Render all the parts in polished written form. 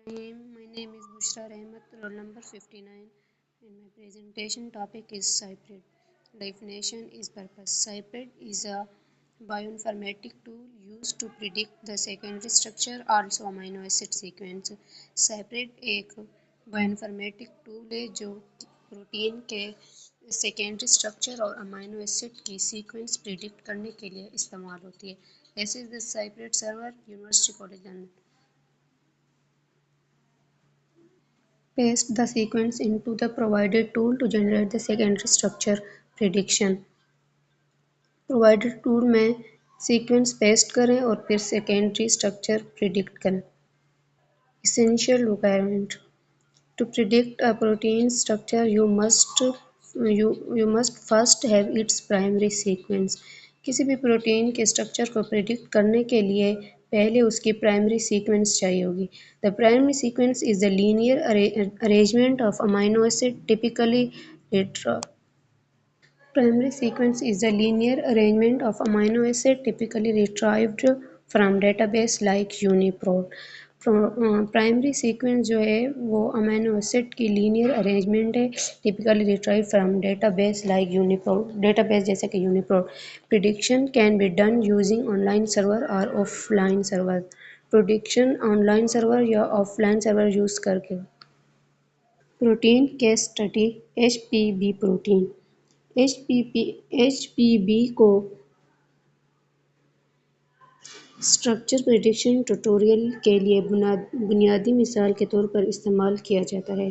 My name is Bushra Rahmat, roll number 59, and my presentation topic is Cypred. Definition is purpose. Cypred is a bioinformatic tool used to predict the secondary structure, also amino acid sequence. Cypred एक बायोइन्फॉर्मेटिक tool है जो protein के secondary structure और amino acid की sequence predict करने के लिए इस्तेमाल होती है. This is the Cypred server, University College London. Paste the sequence into the provided tool to generate the secondary structure prediction. Provided tool में sequence paste करें और फिर secondary structure predict करें. Essential requirement. To predict a protein structure, you must first have its primary sequence. किसी भी protein के structure को predict करने के लिए पहले उसकी प्राइमरी सीक्वेंस चाहिए होगी. The primary sequence is the linear arrangement of amino acid typically Primary sequence is the linear arrangement of amino acids typically retrieved from database like UniProt. Primary sequence जो है वो अमीनो एसिड की linear arrangement है typically retrieve from database like UniProt database जैसे कि UniProt. Prediction can be done using online server और offline server. Prediction online server या offline server use करके. Protein case study HPB protein. HPB को structure prediction tutorial के लिए बुनियादी मिसाल के तौर पर इस्तेमाल किया जाता है.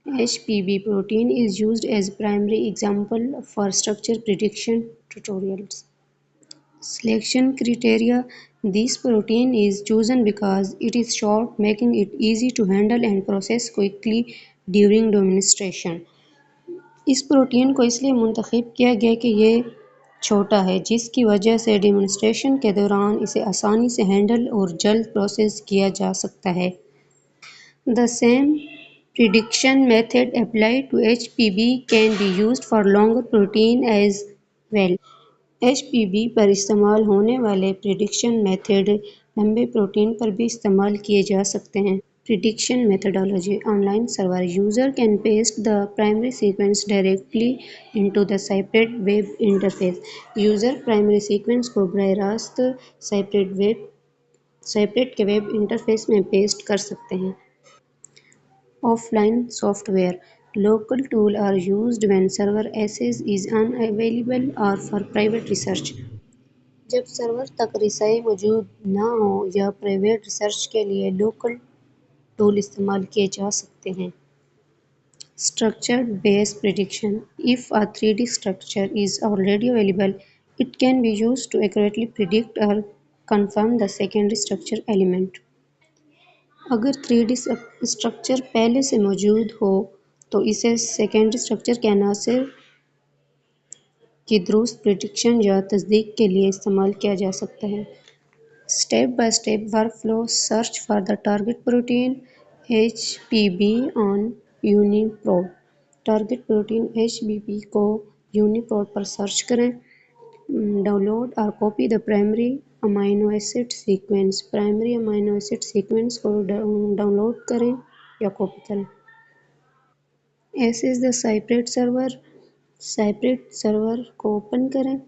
HPB protein is used as primary example for structure prediction tutorials. Selection criteria. This protein is chosen because it is short, making it easy to handle and process quickly during demonstration. इस protein को इसलिए मुंतखब किया गया कि ये छोटा है, जिसकी वजह से डेमोन्स्ट्रेशन के दौरान इसे आसानी से हैंडल और जल्द प्रोसेस किया जा सकता है. The same prediction method applied to HPV can be used for longer protein as well. HPV पर इस्तेमाल होने वाले प्रिडिक्शन मेथड लंबे प्रोटीन पर भी इस्तेमाल किए जा सकते हैं. Prediction methodology. Online server. User can paste the primary sequence directly into the Cypred web interface. User primary sequence को बराह रास्त Cypred के वेब इंटरफेस में पेस्ट कर सकते हैं. Offline software. Local tools are used when server access is unavailable or for private research. जब server तक रिसाई मौजूद न हो या प्राइवेट रिसर्च के लिए लोकल टूल इस्तेमाल किए जा सकते हैं. Structure based prediction. If a 3D structure is already available, it can be used to accurately predict or confirm the secondary structure element. अगर 3D स्ट्रक्चर पहले से मौजूद हो तो इसे सेकेंडरी स्ट्रक्चर के अनासर की दुरुस्त प्रिडिक्शन या तस्दीक के लिए इस्तेमाल किया जा सकता है. Step by step workflow. Search for the target protein HPB on UniProt. Target protein HPB को यूनिप्रोट पर सर्च करें. डाउनलोड और copy the primary amino acid sequence. Primary amino acid sequence को डाउनलोड करें या कॉपी करें. Access the PSIPRED server. PSIPRED server को open करें.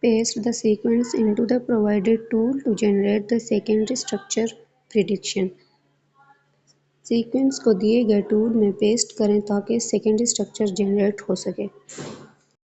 Paste the sequence into the provided tool to generate the secondary structure prediction. Sequence को दिए गए tool में पेस्ट करें ताकि सेकेंडरी स्ट्रक्चर जनरेट हो सके.